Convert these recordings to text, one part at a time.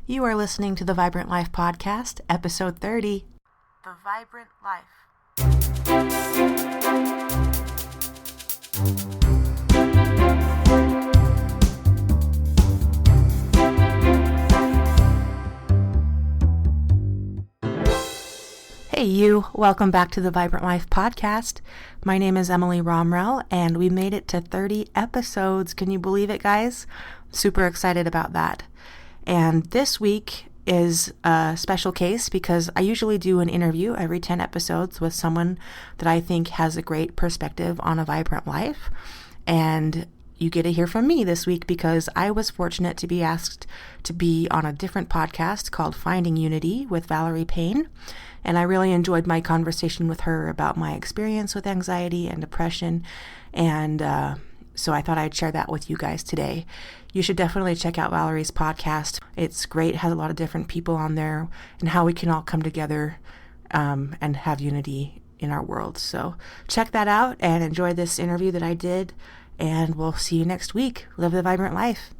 You are listening to the Vibrant Life Podcast, episode 30. The Vibrant Life. Hey you, welcome back to the Vibrant Life Podcast. My name is Emily Romrell, and we made it to 30 episodes. Can you believe it, guys? Super excited about that. And this week is a special case because I usually do an interview every 10 episodes with someone that I think has a great perspective on a vibrant life. And you get to hear from me this week because I was fortunate to be asked to be on a different podcast called Finding Unity with Valerie Payne. And I really enjoyed my conversation with her about my experience with anxiety and depression. And so I thought I'd share that with you guys today. You should definitely check out Valerie's podcast. It's great. It has a lot of different people on there and how we can all come together and have unity in our world. So check that out and enjoy this interview that I did. And we'll see you next week. Live the vibrant life.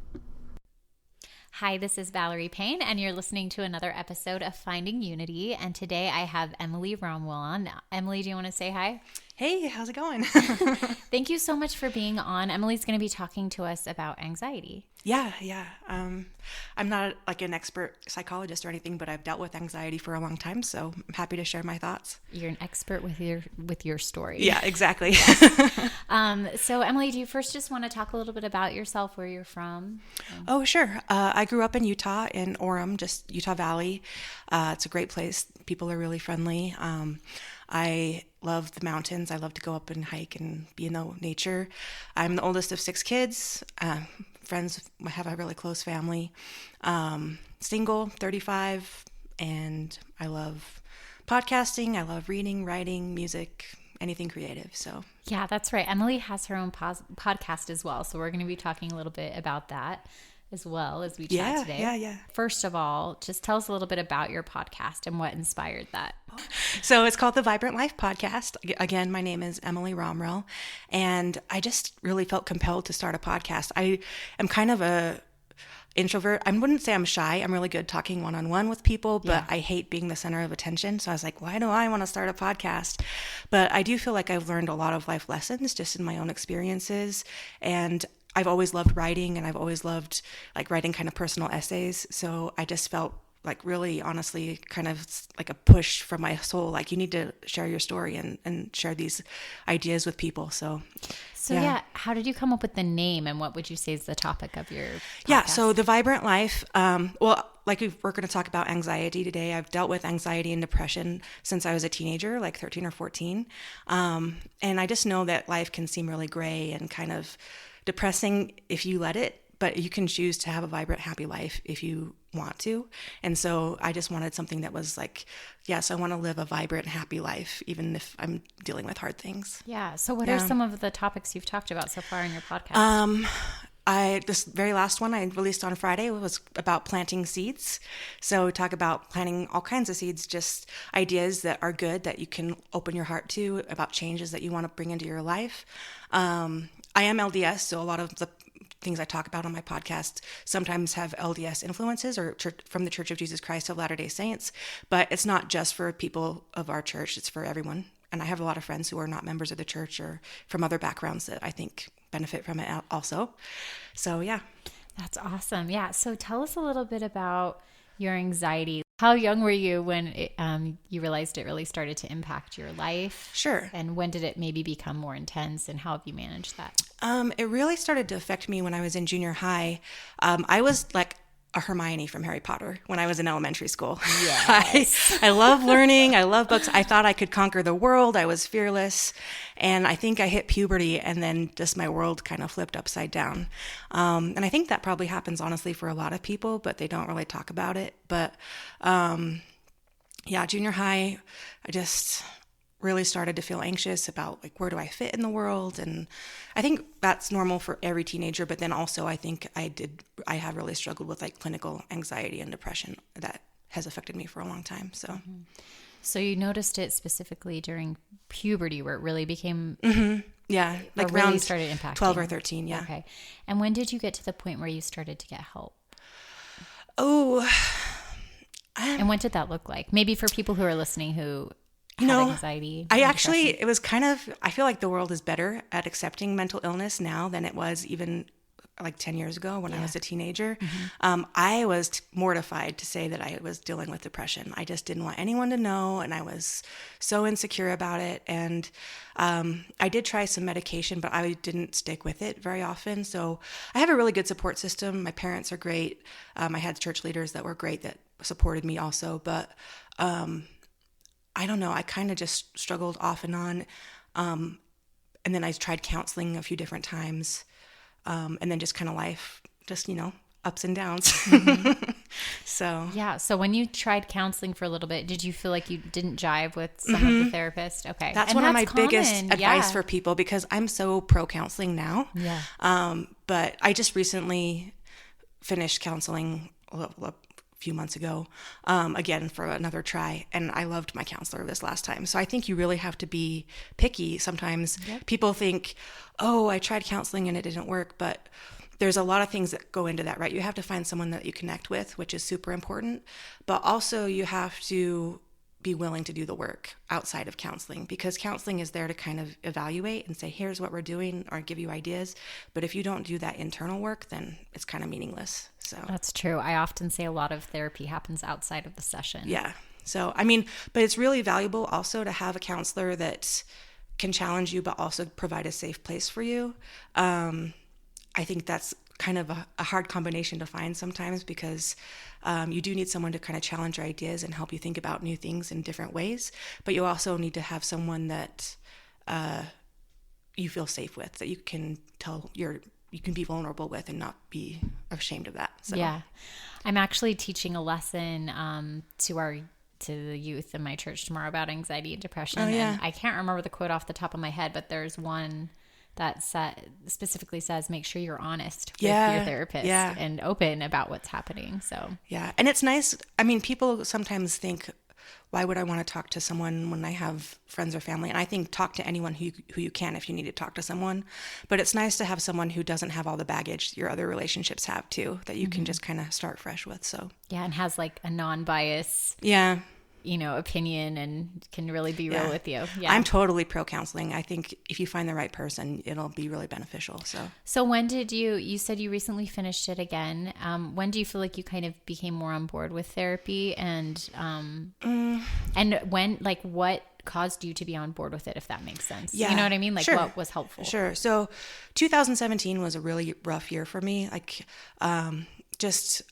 Hi, this is Valerie Payne, and you're listening to another episode of Finding Unity. And today I have Emily Romrell on. Emily, do you want to say hi? Hey, how's it going? Thank you so much for being on. Emily's going to be talking to us about anxiety. Yeah. I'm not like an expert psychologist or anything, but I've dealt with anxiety for a long time, so I'm happy to share my thoughts. You're an expert with your story. Yeah, exactly. Yes. So Emily, do you first just want to talk a little bit about yourself, where you're from? Oh, sure. I grew up in Utah, in Orem, just Utah Valley. It's a great place. People are really friendly. I love the mountains. I love to go up and hike and be in the nature. I'm the oldest of 6 kids. Friends, I have a really close family. Single, 35, and I love podcasting. I love reading, writing, music, anything creative. So yeah, that's right. Emily has her own podcast as well. So we're going to be talking a little bit about that as well as we chat today. Yeah. First of all, just tell us a little bit about your podcast and what inspired that. So it's called the Vibrant Life Podcast. Again, my name is Emily Romrell, and I just really felt compelled to start a podcast. I am kind of a introvert. I wouldn't say I'm shy. I'm really good talking one-on-one with people, but I hate being the center of attention. So I was like, why do I want to start a podcast? But I do feel like I've learned a lot of life lessons just in my own experiences. And I've always loved writing, and I've always loved like writing kind of personal essays. So I just felt like really honestly kind of like a push from my soul, like you need to share your story and share these ideas with people. So yeah, how did you come up with the name, and what would you say is the topic of your podcast? Yeah, so the Vibrant Life, well, like we're going to talk about anxiety today. I've dealt with anxiety and depression since I was a teenager, like 13 or 14. And I just know that life can seem really gray and kind of depressing if you let it, but you can choose to have a vibrant, happy life if you want to. And so I just wanted something that was like, yes, I want to live a vibrant, happy life, even if I'm dealing with hard things. Yeah. So what are some of the topics you've talked about so far in your podcast? This very last one I released on Friday was about planting seeds. So we talk about planting all kinds of seeds, just ideas that are good that you can open your heart to, about changes that you want to bring into your life. I am LDS, so a lot of the things I talk about on my podcast sometimes have LDS influences, or from the Church of Jesus Christ of Latter-day Saints, but it's not just for people of our church, it's for everyone. And I have a lot of friends who are not members of the church or from other backgrounds that I think benefit from it also. So yeah. That's awesome. Yeah. So tell us a little bit about your anxiety. How young were you when you realized it really started to impact your life? Sure. And when did it maybe become more intense, and how have you managed that? It really started to affect me when I was in junior high. I was like a Hermione from Harry Potter when I was in elementary school. Yes. I love learning. I love books. I thought I could conquer the world. I was fearless. And I think I hit puberty, and then just my world kind of flipped upside down. And I think that probably happens honestly for a lot of people, but they don't really talk about it. But junior high, I just really started to feel anxious about like, where do I fit in the world? And I think that's normal for every teenager, but then also I think I have really struggled with like clinical anxiety and depression that has affected me for a long time. So So you noticed it specifically during puberty, where it really became yeah, like really around started impacting 12 or 13. Yeah. Okay. And when did you get to the point where you started to get help? Oh, And what did that look like? Maybe for people who are listening who have anxiety. It was kind of, I feel like the world is better at accepting mental illness now than it was even like 10 years ago when I was a teenager. I was mortified to say that I was dealing with depression. I just didn't want anyone to know, and I was so insecure about it. And I did try some medication, but I didn't stick with it very often. So I have a really good support system. My parents are great. I had church leaders that were great that supported me also. But I don't know. I kind of just struggled off and on. And then I tried counseling a few different times. And then just kind of life, just, ups and downs. So. Yeah. So when you tried counseling for a little bit, did you feel like you didn't jive with some of the therapists? Okay. That's one of my biggest advice for people, because I'm so pro counseling now. Yeah. But I just recently finished counseling a few months ago, again for another try, and I loved my counselor this last time. So I think you really have to be picky. Sometimes people think, oh, I tried counseling and it didn't work, but there's a lot of things that go into that, right? You have to find someone that you connect with, which is super important, but also you have to be willing to do the work outside of counseling, because counseling is there to kind of evaluate and say, here's what we're doing, or give you ideas. But if you don't do that internal work, then it's kind of meaningless. So that's true. I often say a lot of therapy happens outside of the session. Yeah. So, but it's really valuable also to have a counselor that can challenge you, but also provide a safe place for you. I think that's kind of a hard combination to find sometimes, because you do need someone to kind of challenge your ideas and help you think about new things in different ways. But you also need to have someone that you feel safe with, that you can you can be vulnerable with and not be ashamed of that. So. Yeah. I'm actually teaching a lesson to the youth in my church tomorrow about anxiety and depression. Oh, yeah. And I can't remember the quote off the top of my head, but there's one that specifically says, make sure you're honest with your therapist and open about what's happening. So, yeah. And it's nice. People sometimes think, why would I want to talk to someone when I have friends or family? And I think talk to anyone who you can if you need to talk to someone. But it's nice to have someone who doesn't have all the baggage your other relationships have too, that you can just kind of start fresh with. So yeah, and has like a non-bias opinion and can really be real with you. Yeah. I'm totally pro counseling. I think if you find the right person, it'll be really beneficial. So when did you said you recently finished it again. When do you feel like you kind of became more on board with therapy, and when, like, what caused you to be on board with it, if that makes sense? Yeah. You know what I mean? Like, sure. What was helpful? Sure. So 2017 was a really rough year for me. Like, I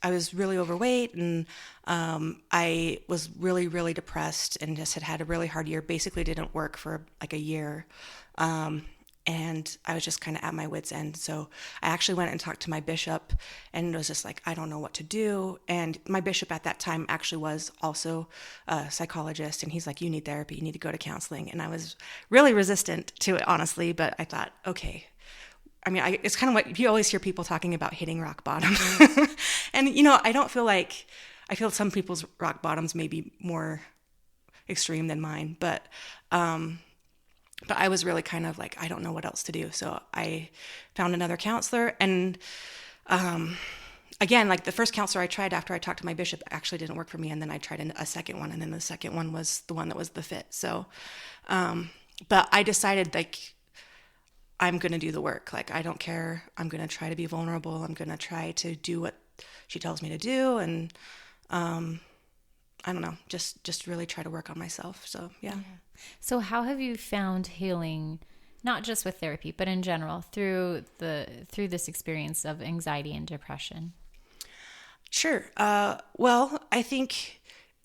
was really overweight, and I was really, really depressed, and just had a really hard year. Basically didn't work for like a year. And I was just kind of at my wit's end. So I actually went and talked to my bishop, and was just like, I don't know what to do. And my bishop at that time actually was also a psychologist. And he's like, you need therapy. You need to go to counseling. And I was really resistant to it, honestly. But I thought, okay. It's kind of what you always hear people talking about, hitting rock bottom. And, I feel some people's rock bottoms may be more extreme than mine, but I was really kind of like, I don't know what else to do. So I found another counselor, and, again, like the first counselor I tried after I talked to my bishop actually didn't work for me. And then I tried a second one, and then the second one was the one that was the fit. So, but I decided, like, I'm going to do the work. Like, I don't care. I'm going to try to be vulnerable. I'm going to try to do what she tells me to do. And, I don't know, just really try to work on myself. So, yeah. So how have you found healing, not just with therapy, but in general through this experience of anxiety and depression? Sure. Well, I think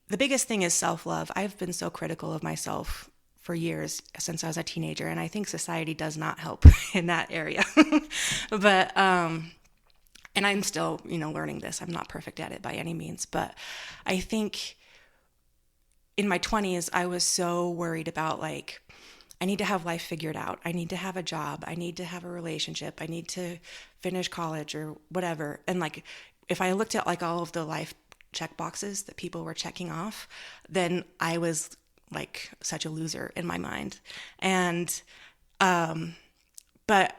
the biggest thing is self-love. I've been so critical of myself for years, since I was a teenager, and I think society does not help in that area. But and I'm still, learning this. I'm not perfect at it by any means, but I think in my 20s, I was so worried about, like, I need to have life figured out. I need to have a job. I need to have a relationship. I need to finish college or whatever. And, like, if I looked at, like, all of the life check boxes that people were checking off, then I was like such a loser in my mind. And but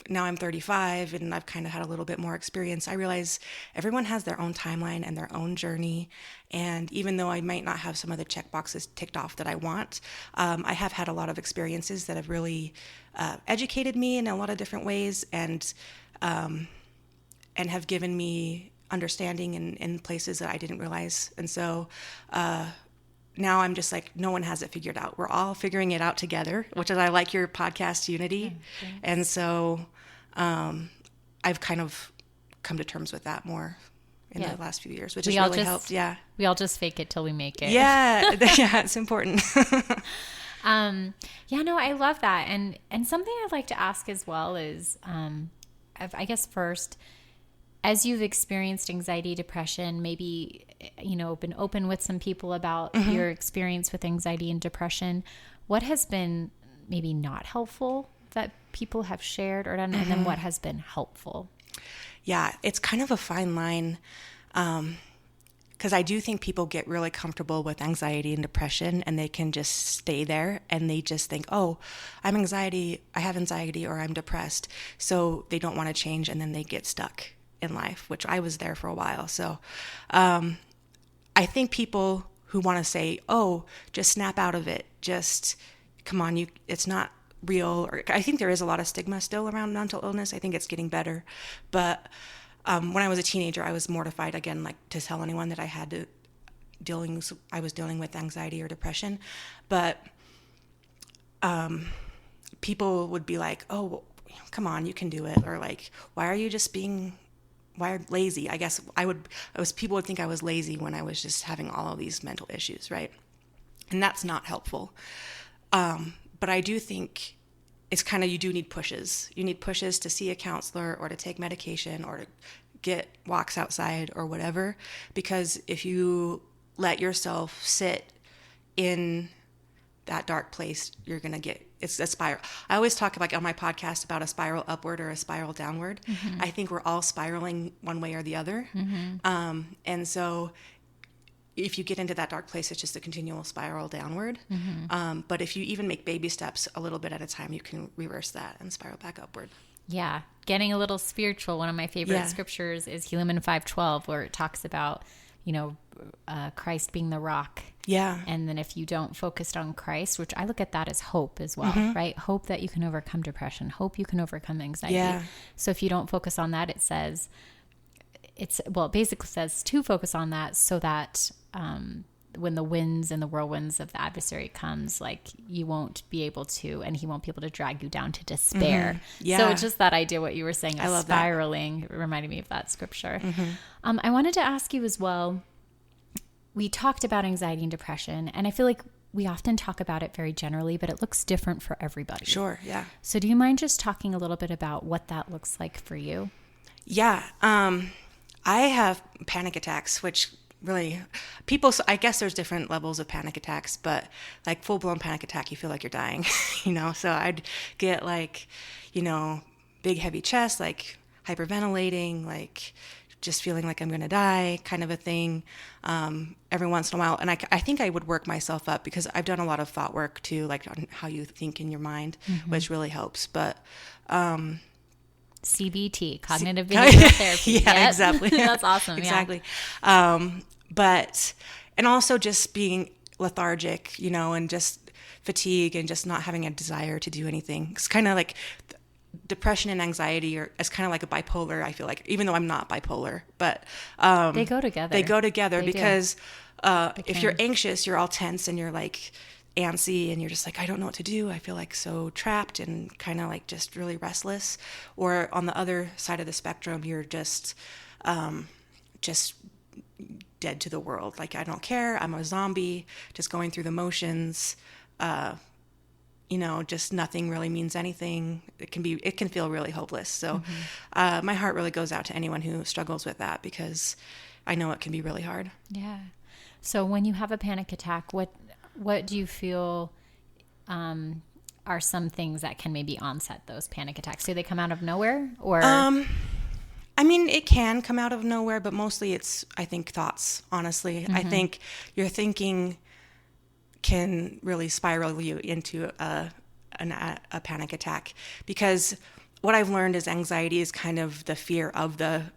now I'm 35 and I've kind of had a little bit more experience, I realize everyone has their own timeline and their own journey. And even though I might not have some of the check boxes ticked off that I want, I have had a lot of experiences that have really educated me in a lot of different ways, and have given me understanding in places that I didn't realize. And so now I'm just like, no one has it figured out. We're all figuring it out together, which is, I like your podcast, Unity. And so I've kind of come to terms with that more in the last few years, which has really helped. Yeah. We all just fake it till we make it. Yeah. Yeah, it's important. No, I love that. And something I'd like to ask as well is, I guess first, as you've experienced anxiety, depression, maybe, been open with some people about your experience with anxiety and depression, what has been maybe not helpful that people have shared or done, and then what has been helpful? Yeah, it's kind of a fine line, because I do think people get really comfortable with anxiety and depression, and they can just stay there, and they just think, oh, I have anxiety, or I'm depressed, so they don't want to change, and then they get stuck in life, which I was there for a while. So I think people who want to say, oh, just snap out of it, just come on, it's not real. Or I think there is a lot of stigma still around mental illness. I think it's getting better. But when I was a teenager, I was mortified, again, like to tell anyone that I was dealing with anxiety or depression. But people would be like, oh, come on, you can do it. Or like, why are you just being lazy? I guess people would think I was lazy when I was just having all of these mental issues, right? And that's not helpful. But I do think it's kind of, you do need pushes. You need pushes to see a counselor, or to take medication, or to get walks outside, or whatever. Because if you let yourself sit in that dark place, you're going to get, it's a spiral. I always talk about, on my podcast, about a spiral upward or a spiral downward. I think we're all spiraling one way or the other. And so if you get into that dark place, it's just a continual spiral downward. But if you even make baby steps a little bit at a time, you can reverse that and spiral back upward. Yeah. Getting a little spiritual. One of my favorite scriptures is Helaman 5:12, where it talks about, Christ being the rock. Yeah. And then if you don't focus on Christ, which I look at that as hope as well, right? Hope that you can overcome depression, hope you can overcome anxiety. Yeah. So if you don't focus on that, it basically says to focus on that, so that when the winds and the whirlwinds of the adversary comes, like, you won't be able to, and he won't be able to drag you down to despair. Yeah. So it's just that idea, what you were saying, of spiraling, that. It reminded me of that scripture. I wanted to ask you as well, we talked about anxiety and depression, and I feel like we often talk about it very generally, but it looks different for everybody. Sure, yeah. So do you mind just talking a little bit about what that looks like for you? Yeah. I have panic attacks, which really, I guess there's different levels of panic attacks, but like full-blown panic attack, you feel like you're dying, So I'd get like, big heavy chest, like hyperventilating, like just feeling like I'm going to die, kind of a thing, every once in a while. And I think I would work myself up, because I've done a lot of thought work too, like on how you think in your mind, which really helps. But CBT, cognitive behavioral therapy. Yeah, exactly. That's awesome. Exactly. And also just being lethargic, and just fatigue, and just not having a desire to do anything. It's kind of like depression and anxiety it's kind of like a bipolar, I feel like, even though I'm not bipolar, but they go together. They because if you're anxious, you're all tense, and you're like antsy, and you're just like, I don't know what to do. I feel like so trapped and kind of like just really restless. Or on the other side of the spectrum, you're just dead to the world. Like, I don't care. I'm a zombie, just going through the motions. Just nothing really means anything. It can feel really hopeless. So my heart really goes out to anyone who struggles with that, because I know it can be really hard. Yeah. So when you have a panic attack, what do you feel are some things that can maybe onset those panic attacks? Do they come out of nowhere, or? It can come out of nowhere, but mostly it's, I think, thoughts, honestly. I think your thinking can really spiral you into a a panic attack, because what I've learned is anxiety is kind of the fear of the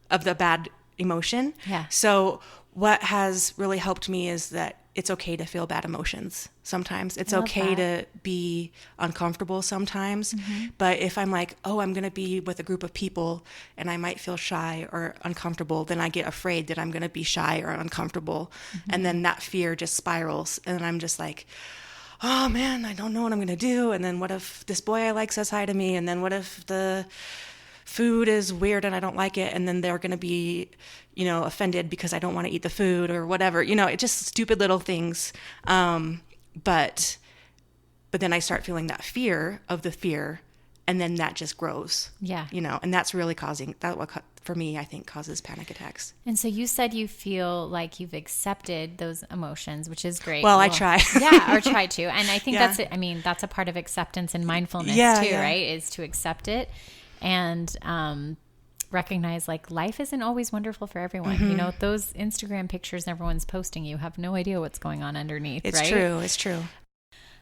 bad emotion. Yeah. So what has really helped me is that it's okay to feel bad emotions sometimes. It's okay to be uncomfortable sometimes. But if I'm like, oh, I'm going to be with a group of people and I might feel shy or uncomfortable, then I get afraid that I'm going to be shy or uncomfortable. And then that fear just spirals. And I'm just like, oh man, I don't know what I'm going to do. And then what if this boy I like says hi to me? And then what if the food is weird and I don't like it, and then they're going to be, offended because I don't want to eat the food or whatever, it's just stupid little things. But then I start feeling that fear of the fear, and then that just grows. Yeah. And that's really for me, I think causes panic attacks. And so you said you feel like you've accepted those emotions, which is great. Well, I try. Yeah, or try to. And I think that's it. I mean, that's a part of acceptance and mindfulness too, right? Is to accept it and recognize like life isn't always wonderful for everyone. Those Instagram pictures everyone's posting, you have no idea what's going on underneath. It's right? true. It's true.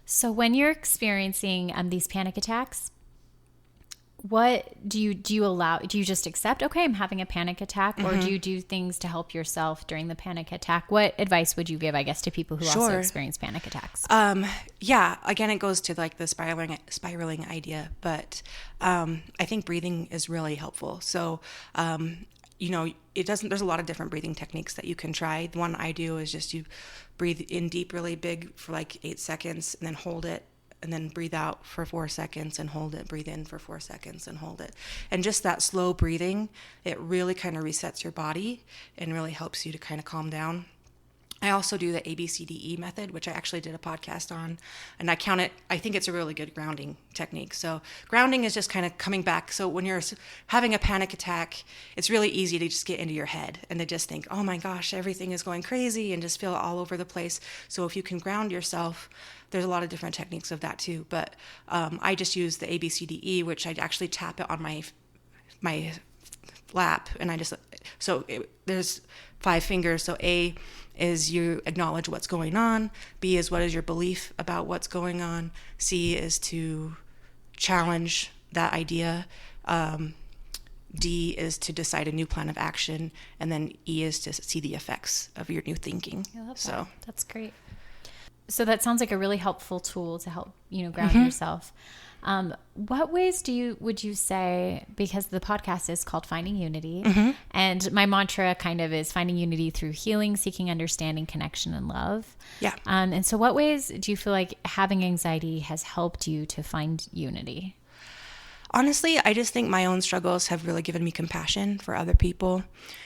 So when you're experiencing these panic attacks, what do you allow? Do you just accept, okay, I'm having a panic attack, or do you do things to help yourself during the panic attack? What advice would you give, I guess, to people who also experience panic attacks? Yeah, again, it goes to like the spiraling idea, but I think breathing is really helpful. So, there's a lot of different breathing techniques that you can try. The one I do is just you breathe in deep, really big for like 8 seconds, and then hold it, and then breathe out for 4 seconds and hold it, breathe in for 4 seconds and hold it. And just that slow breathing, it really kind of resets your body and really helps you to kind of calm down. I also do the ABCDE method, which I actually did a podcast on, and I think it's a really good grounding technique. So grounding is just kind of coming back. So when you're having a panic attack, it's really easy to just get into your head and to just think, oh my gosh, everything is going crazy, and just feel all over the place. So if you can ground yourself, there's a lot of different techniques of that too. But I just use the ABCDE, which I actually tap it on my lap, and there's 5 fingers. So A is you acknowledge what's going on. B is what is your belief about what's going on. C is to challenge that idea. D is to decide a new plan of action. And then E is to see the effects of your new thinking. I love that. That's great. So that sounds like a really helpful tool to help, ground yourself. What ways would you say, because the podcast is called Finding Unity, and my mantra kind of is finding unity through healing, seeking understanding, connection, and love. Yeah. And so what ways do you feel like having anxiety has helped you to find unity? Honestly, I just think my own struggles have really given me compassion for other people.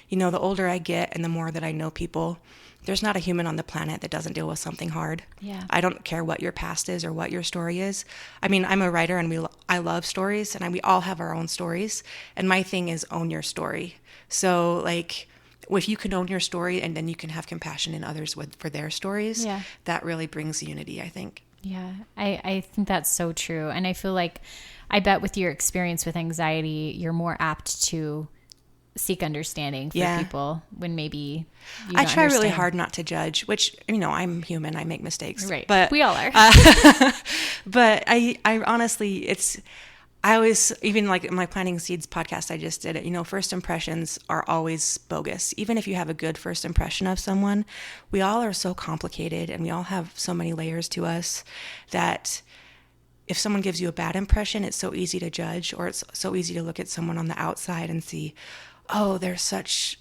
The older I get and the more that I know people, there's not a human on the planet that doesn't deal with something hard. Yeah. I don't care what your past is or what your story is. I mean, I'm a writer, and I love stories, and we all have our own stories. And my thing is own your story. So like, if you can own your story, and then you can have compassion in others for their stories, that really brings unity, I think. Yeah, I think that's so true. And I feel like, I bet with your experience with anxiety, you're more apt to seek understanding for people when maybe I try really hard not to judge, which, I'm human. I make mistakes. Right. But we all are. But I honestly, I always, even like in my Planting Seeds podcast, I just did it. First impressions are always bogus. Even if you have a good first impression of someone, we all are so complicated, and we all have so many layers to us that if someone gives you a bad impression, it's so easy to judge, or it's so easy to look at someone on the outside and see, oh, they're such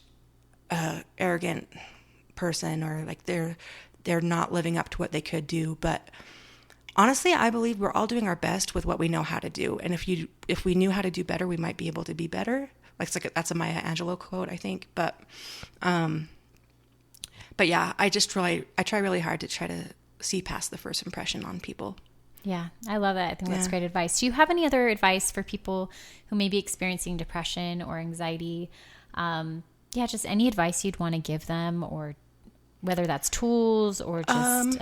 a arrogant person, or like they're not living up to what they could do. But honestly, I believe we're all doing our best with what we know how to do. And if we knew how to do better, we might be able to be better. That's a Maya Angelou quote, I think. But yeah, I try really hard to try to see past the first impression on people. Yeah, I love that. I think that's great advice. Do you have any other advice for people who may be experiencing depression or anxiety? Just any advice you'd want to give them, or whether that's tools or just...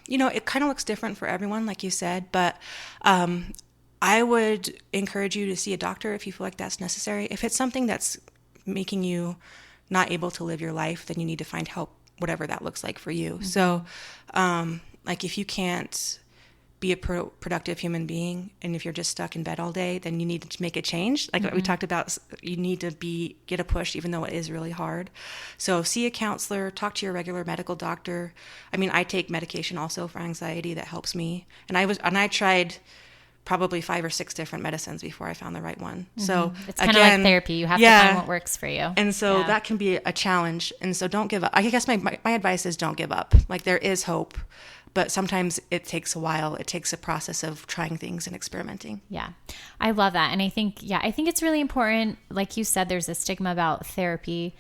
it kind of looks different for everyone, like you said, but I would encourage you to see a doctor if you feel like that's necessary. If it's something that's making you not able to live your life, then you need to find help, whatever that looks like for you. So, like if you can't be a productive human being. And if you're just stuck in bed all day, then you need to make a change. Like we talked about, you need to get a push, even though it is really hard. So see a counselor, talk to your regular medical doctor. I mean, I take medication also for anxiety that helps me. And I tried probably 5 or 6 different medicines before I found the right one. So it's kind of like therapy. You have to find what works for you. And so that can be a challenge. And so don't give up. I guess my advice is don't give up. Like there is hope. But sometimes it takes a while. It takes a process of trying things and experimenting. Yeah, I love that. And I think it's really important. Like you said, there's a stigma about therapy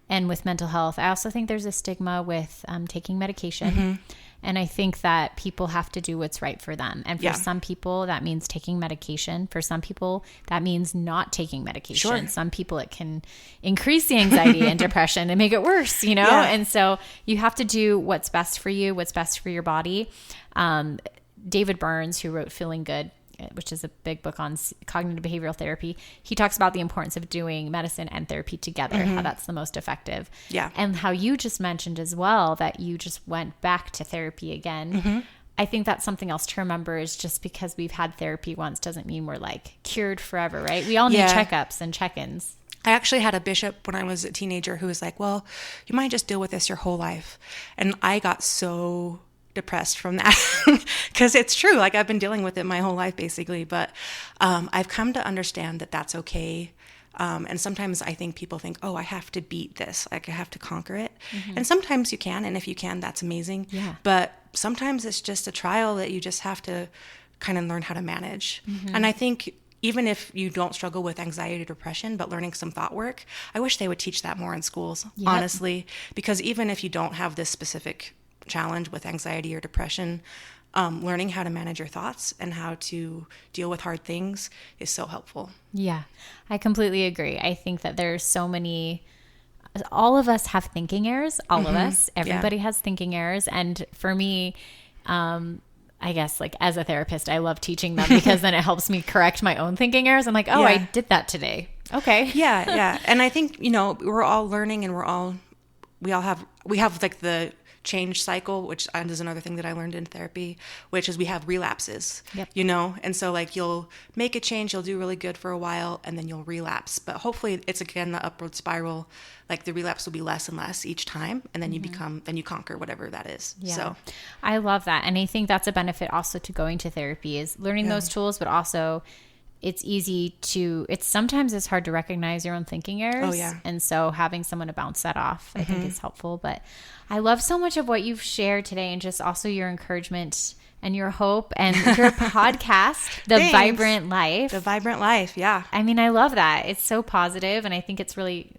and with mental health. I also think there's a stigma with taking medication. And I think that people have to do what's right for them. And for some people, that means taking medication. For some people, that means not taking medication. Sure. Some people, it can increase the anxiety and depression and make it worse, you know? Yeah. And so you have to do what's best for you, what's best for your body. David Burns, who wrote Feeling Good, which is a big book on cognitive behavioral therapy, he talks about the importance of doing medicine and therapy together, how that's the most effective. Yeah. And how you just mentioned as well that you just went back to therapy again. I think that's something else to remember, is just because we've had therapy once doesn't mean we're like cured forever, right? We all need checkups and check-ins. I actually had a bishop when I was a teenager who was like, well, you might just deal with this your whole life. And I got so depressed from that because it's true. Like I've been dealing with it my whole life basically, but I've come to understand that that's okay. And sometimes I think people think, oh, I have to beat this. Like I have to conquer it. And sometimes you can. And if you can, that's amazing. Yeah. But sometimes it's just a trial that you just have to kind of learn how to manage. And I think even if you don't struggle with anxiety or depression, but learning some thought work, I wish they would teach that more in schools, honestly, because even if you don't have this specific challenge with anxiety or depression, learning how to manage your thoughts and how to deal with hard things is so helpful. Yeah, I completely agree. I think that there's so many, all of us have thinking errors, all of us, everybody has thinking errors. And for me, I guess like as a therapist, I love teaching them because then it helps me correct my own thinking errors. I'm like, oh, I did that today. Okay. Yeah. And I think, we're all learning and we have like the change cycle, which is another thing that I learned in therapy, which is we have relapses, and so like you'll make a change, you'll do really good for a while, and then you'll relapse. But hopefully it's again the upward spiral, like the relapse will be less and less each time, and then you conquer whatever that is. Yeah. So I love that. And I think that's a benefit also to going to therapy, is learning those tools, but also sometimes it's hard to recognize your own thinking errors. Oh, yeah. And so having someone to bounce that off, I think is helpful. But I love so much of what you've shared today, and just also your encouragement and your hope and your podcast, The Vibrant Life. The Vibrant Life. Yeah. I mean, I love that. It's so positive, and I think it's really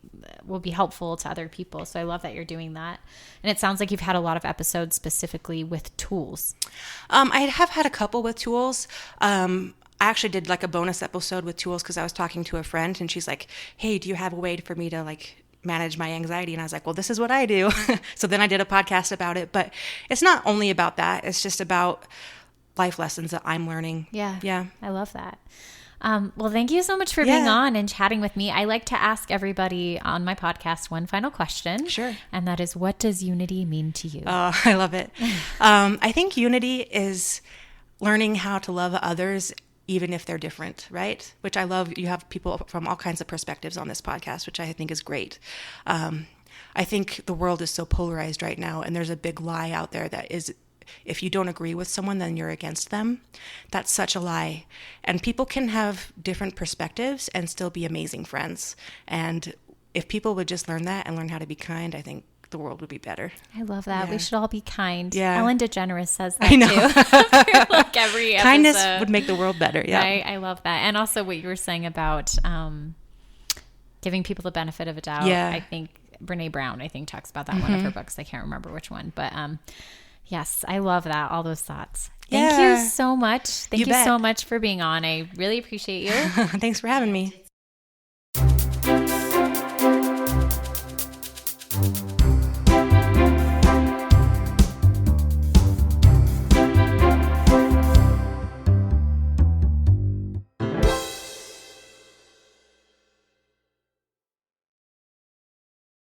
will be helpful to other people. So I love that you're doing that. And it sounds like you've had a lot of episodes specifically with tools. I have had a couple with tools. I actually did like a bonus episode with tools because I was talking to a friend and she's like, hey, do you have a way for me to like manage my anxiety? And I was like, well, this is what I do. So then I did a podcast about it, but it's not only about that. It's just about life lessons that I'm learning. Yeah. I love that. Well, thank you so much for being on and chatting with me. I like to ask everybody on my podcast one final question. Sure. And that is, what does unity mean to you? I love it. I think unity is learning how to love others even if they're different, right? Which I love. You have people from all kinds of perspectives on this podcast, which I think is great. I think the world is so polarized right now, and there's a big lie out there that is, if you don't agree with someone, then you're against them. That's such a lie. And people can have different perspectives and still be amazing friends. And if people would just learn that and learn how to be kind, I think the world would be better. I love that. Yeah. We should all be kind. Yeah. Ellen DeGeneres says that I know. too. Like every episode. Kindness would make the world better. Yeah. Right? I love that. And also what you were saying about giving people the benefit of a doubt. Yeah. I think Brene Brown, talks about that in one of her books. I can't remember which one, but yes, I love that. All those thoughts. Thank you so much. Thank you so much for being on. I really appreciate you. Thanks for having me.